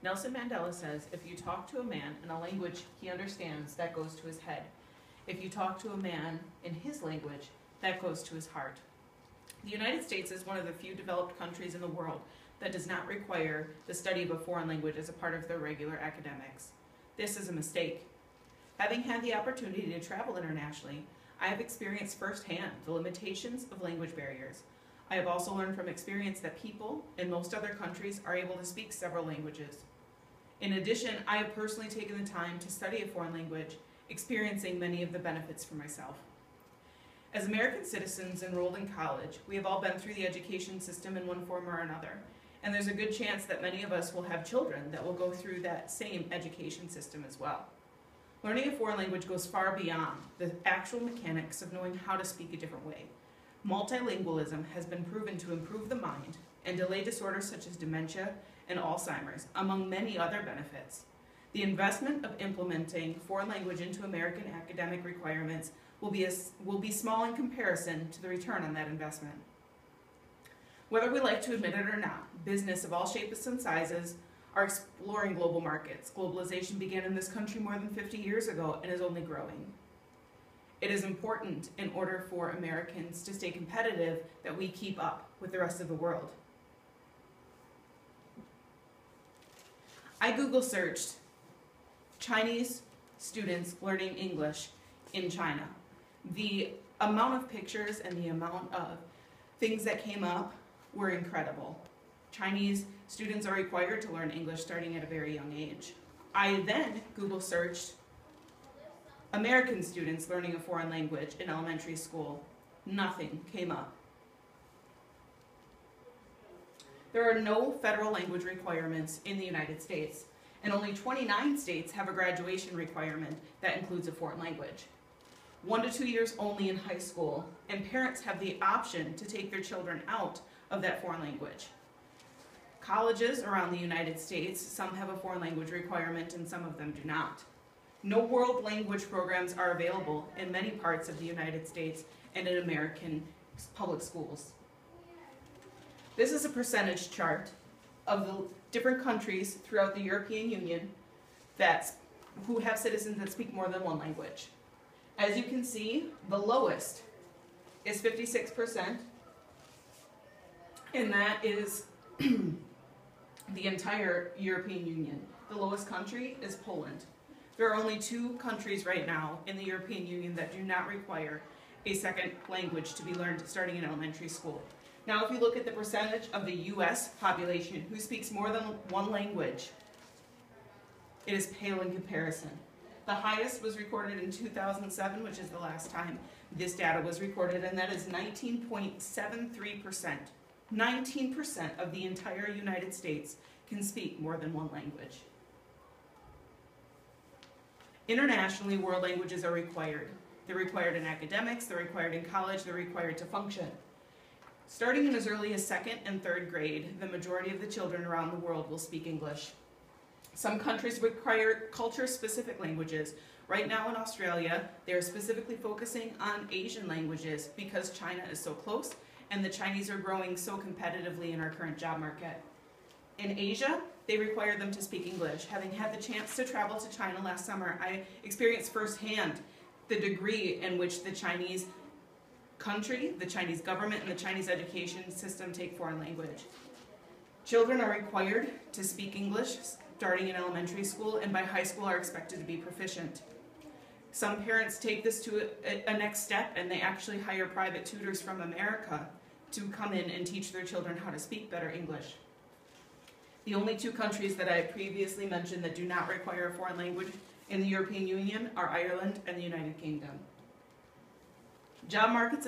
Nelson Mandela says, if you talk to a man in a language he understands, that goes to his head. If you talk to a man in his language, that goes to his heart. The United States is one of the few developed countries in the world that does not require the study of a foreign language as a part of their regular academics. This is a mistake. Having had the opportunity to travel internationally, I have experienced firsthand the limitations of language barriers. I have also learned from experience that people in most other countries are able to speak several languages. In addition, I have personally taken the time to study a foreign language, experiencing many of the benefits for myself. As American citizens enrolled in college, we have all been through the education system in one form or another, and there's a good chance that many of us will have children that will go through that same education system as well. Learning a foreign language goes far beyond the actual mechanics of knowing how to speak a different way. Multilingualism has been proven to improve the mind and delay disorders such as dementia and Alzheimer's, among many other benefits. The investment of implementing foreign language into American academic requirements will be small in comparison to the return on that investment. Whether we like to admit it or not, business of all shapes and sizes are exploring global markets. Globalization began in this country more than 50 years ago and is only growing. It is important in order for Americans to stay competitive that we keep up with the rest of the world. I Google searched Chinese students learning English in China. The amount of pictures and the amount of things that came up were incredible. Chinese students are required to learn English starting at a very young age. I then Google searched American students learning a foreign language in elementary school. Nothing came up. There are no federal language requirements in the United States, and only 29 states have a graduation requirement that includes a foreign language. 1 to 2 years only in high school, and parents have the option to take their children out of that foreign language. Colleges around the United States, some have a foreign language requirement and some of them do not. No world language programs are available in many parts of the United States and in American public schools. This is a percentage chart of the different countries throughout the European Union who have citizens that speak more than one language. As you can see, the lowest is 56%, and that is the entire European Union. The lowest country is Poland. There are only 2 countries right now in the European Union that do not require a second language to be learned starting in elementary school. Now, if you look at the percentage of the U.S. population who speaks more than one language, it is pale in comparison. The highest was recorded in 2007, which is the last time this data was recorded, and that is 19.73%. 19% of the entire United States can speak more than one language. Internationally, world languages are required. They're required in academics, they're required in college, they're required to function. Starting in as early as 2nd and 3rd grade, the majority of the children around the world will speak English. Some countries require culture-specific languages. Right now in Australia, they are specifically focusing on Asian languages because China is so close and the Chinese are growing so competitively in our current job market. In Asia, they require them to speak English. Having had the chance to travel to China last summer, I experienced firsthand the degree in which the Chinese country, the Chinese government, and the Chinese education system take foreign language. Children are required to speak English starting in elementary school, and by high school are expected to be proficient. Some parents take this to a next step and they actually hire private tutors from America to come in and teach their children how to speak better English. The only 2 countries that I previously mentioned that do not require a foreign language in the European Union are Ireland and the United Kingdom. Job markets,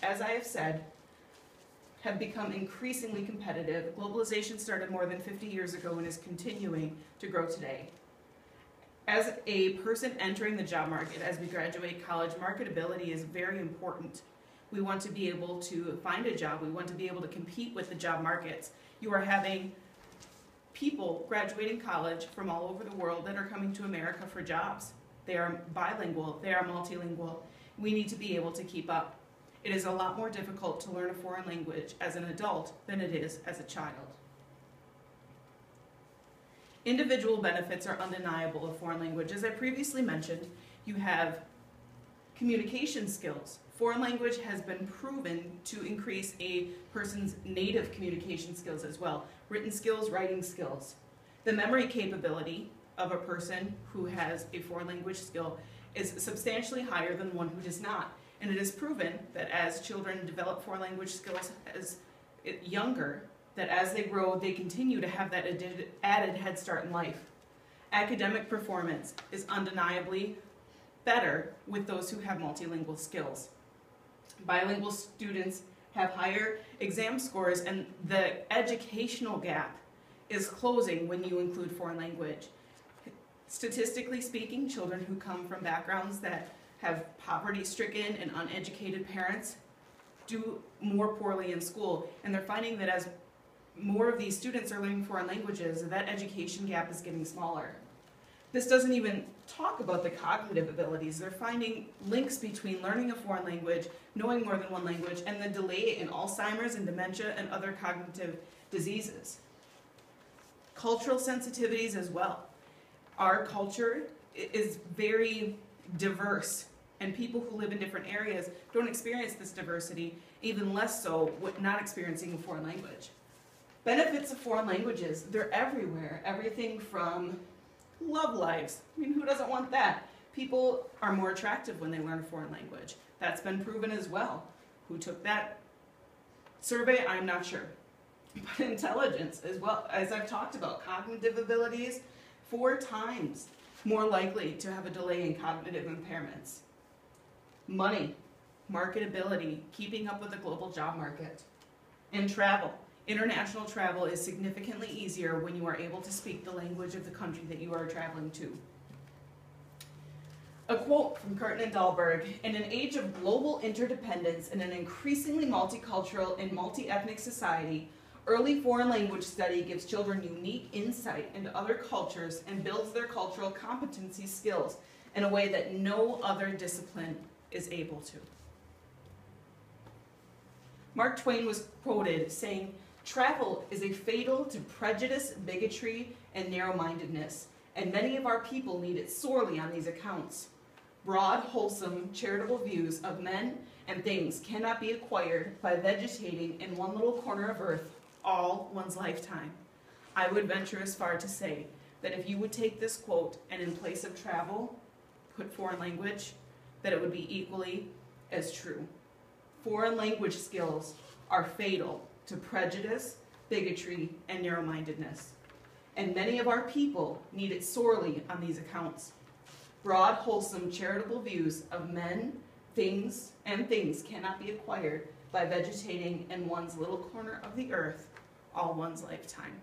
as I have said, have become increasingly competitive. Globalization started more than 50 years ago and is continuing to grow today. As a person entering the job market, as we graduate college, marketability is very important. We want to be able to find a job. We want to be able to compete with the job markets. You are having people graduating college from all over the world that are coming to America for jobs. They are bilingual, they are multilingual. We need to be able to keep up. It is a lot more difficult to learn a foreign language as an adult than it is as a child. Individual benefits are undeniable of foreign language. As I previously mentioned, you have communication skills. Foreign language has been proven to increase a person's native communication skills as well. Written skills, writing skills. The memory capability of a person who has a foreign language skill is substantially higher than one who does not. And it is proven that as children develop foreign language skills as younger, that as they grow, they continue to have that added head start in life. Academic performance is undeniably better with those who have multilingual skills. Bilingual students have higher exam scores, and the educational gap is closing when you include foreign language. Statistically speaking, children who come from backgrounds that have poverty-stricken and uneducated parents do more poorly in school, and they're finding that as more of these students are learning foreign languages, that education gap is getting smaller. This doesn't even talk about the cognitive abilities. They're finding links between learning a foreign language, knowing more than one language, and the delay in Alzheimer's and dementia and other cognitive diseases. Cultural sensitivities as well. Our culture is very diverse, and people who live in different areas don't experience this diversity, even less so with not experiencing a foreign language. Benefits of foreign languages, they're everywhere. Everything from love lives. I mean, who doesn't want that? People are more attractive when they learn a foreign language. That's been proven as well. Who took that survey? I'm not sure. But intelligence as well, as I've talked about, cognitive abilities, 4 times more likely to have a delay in cognitive impairments. Money, marketability, keeping up with the global job market, and travel. International travel is significantly easier when you are able to speak the language of the country that you are traveling to. A quote from Curtin and Dahlberg: "In an age of global interdependence and an increasingly multicultural and multi-ethnic society, early foreign language study gives children unique insight into other cultures and builds their cultural competency skills in a way that no other discipline is able to." Mark Twain was quoted saying, "Travel is a fatal to prejudice, bigotry, and narrow-mindedness, and many of our people need it sorely on these accounts. Broad, wholesome, charitable views of men and things cannot be acquired by vegetating in one little corner of earth all one's lifetime." I would venture as far to say that if you would take this quote and in place of travel, put foreign language, that it would be equally as true. Foreign language skills are fatal to prejudice, bigotry, and narrow-mindedness, and many of our people need it sorely on these accounts. Broad, wholesome, charitable views of men, things, and things cannot be acquired by vegetating in one's little corner of the earth all one's lifetime.